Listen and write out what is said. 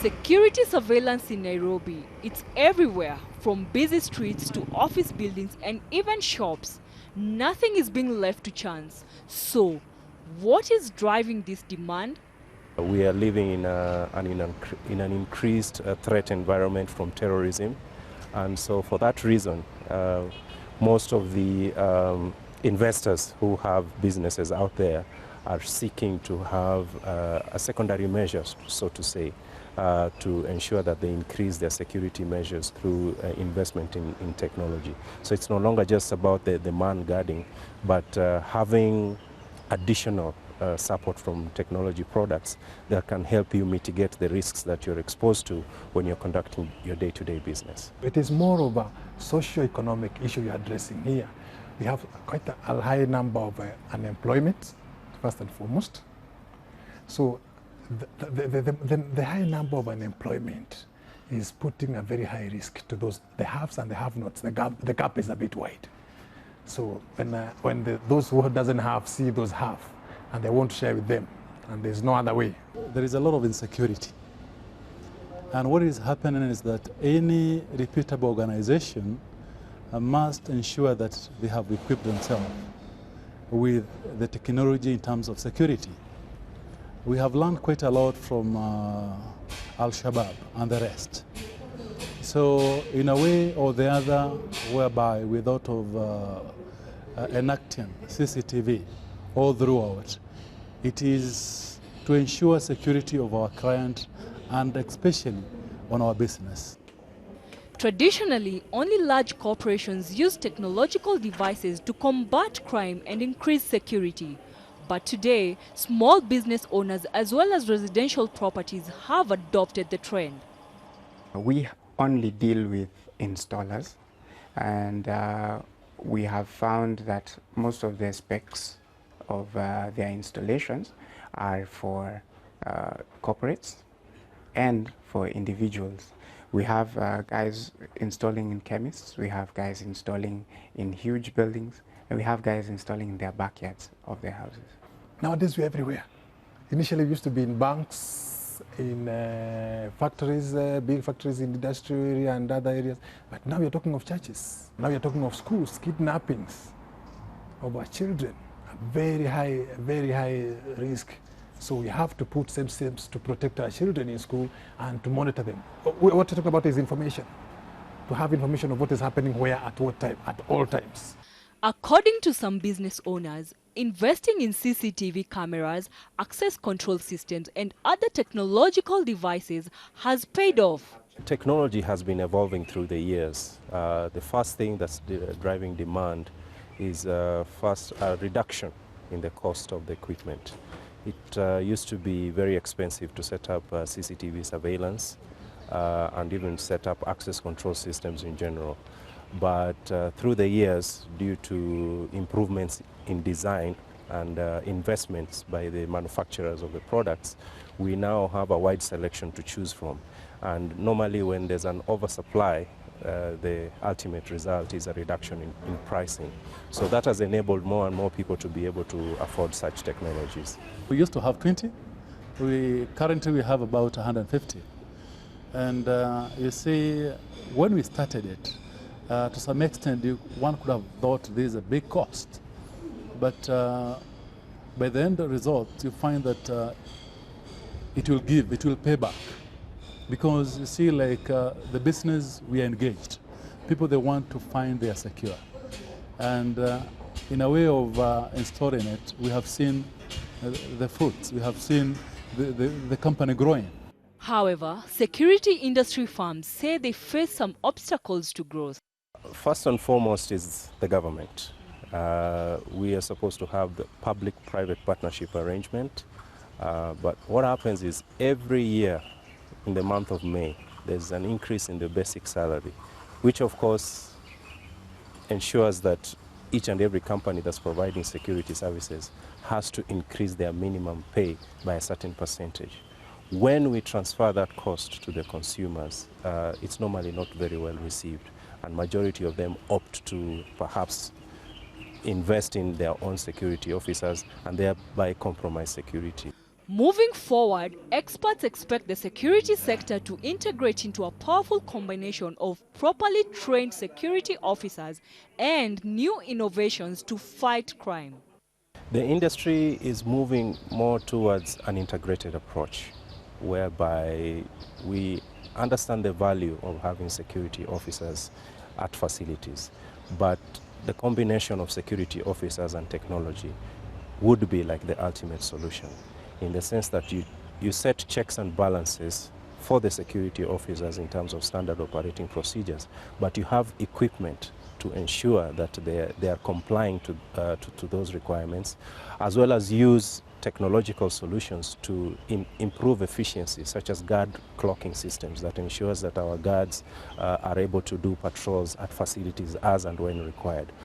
Security surveillance in Nairobi, it's everywhere, from busy streets to office buildings and even shops. Nothing is being left to chance. So, what is driving this demand? We are living in an increased threat environment from terrorism, and so for that reason, most of the investors who have businesses out there are seeking to have a secondary measure, so to say, to ensure that they increase their security measures through investment in technology. So it's no longer just about the man guarding, but having additional support from technology products that can help you mitigate the risks that you're exposed to when you're conducting your day-to-day business. It is more of a socio-economic issue you're addressing here. We have quite a high number of unemployment, first and foremost. So the high number of unemployment is putting a very high risk to those, the haves and the have-nots. The gap is a bit wide. So when those who doesn't have see those have, and they want to share with them, and there's no other way. There is a lot of insecurity. And what is happening is that any reputable organization must ensure that they have equipped themselves with the technology in terms of security. We have learned quite a lot from Al-Shabaab and the rest. So in a way or the other, whereby we thought of enacting CCTV all throughout, it is to ensure security of our client and especially on our business. Traditionally, only large corporations use technological devices to combat crime and increase security. But today, small business owners as well as residential properties have adopted the trend. We only deal with installers, and we have found that most of the specs of their installations are for corporates and for individuals. We have guys installing in chemists, we have guys installing in huge buildings, and we have guys installing in their backyards of their houses. Nowadays we're everywhere. Initially we used to be in banks, in factories, big factories in the industrial area and other areas, but now we're talking of churches. Now we're talking of schools, kidnappings of our children. Very high risk. So we have to put systems to protect our children in school and to monitor them. What we're talking about is information. To have information of what is happening where, at what time, at all times. According to some business owners, investing in CCTV cameras, access control systems, and other technological devices has paid off. Technology has been evolving through the years. The first thing that's driving demand is first a reduction in the cost of the equipment. It used to be very expensive to set up CCTV surveillance and even set up access control systems in general. But through the years, due to improvements in design and investments by the manufacturers of the products, we now have a wide selection to choose from. And normally when there's an oversupply, the ultimate result is a reduction in pricing. So that has enabled more and more people to be able to afford such technologies. We used to have 20. Currently we have about 150. And you see, when we started it, to some extent, one could have thought this is a big cost. But by the end result, you find that it will pay back. Because you see, like the business, we are engaged. People, they want to find they are secure. And in a way of installing it, we have seen the fruits. We have seen the company growing. However, security industry firms say they face some obstacles to growth. First and foremost is the government. We are supposed to have the public-private partnership arrangement. But what happens is every year, in the month of May, there's an increase in the basic salary, which of course ensures that each and every company that's providing security services has to increase their minimum pay by a certain percentage. When we transfer that cost to the consumers, it's normally not very well received, and majority of them opt to perhaps invest in their own security officers and thereby compromise security. Moving forward, experts expect the security sector to integrate into a powerful combination of properly trained security officers and new innovations to fight crime. The industry is moving more towards an integrated approach, whereby we understand the value of having security officers at facilities, but the combination of security officers and technology would be like the ultimate solution, in the sense that you set checks and balances for the security officers in terms of standard operating procedures, but you have equipment to ensure that they are complying to those requirements, as well as use technological solutions to improve efficiency, such as guard clocking systems that ensures that our guards are able to do patrols at facilities as and when required.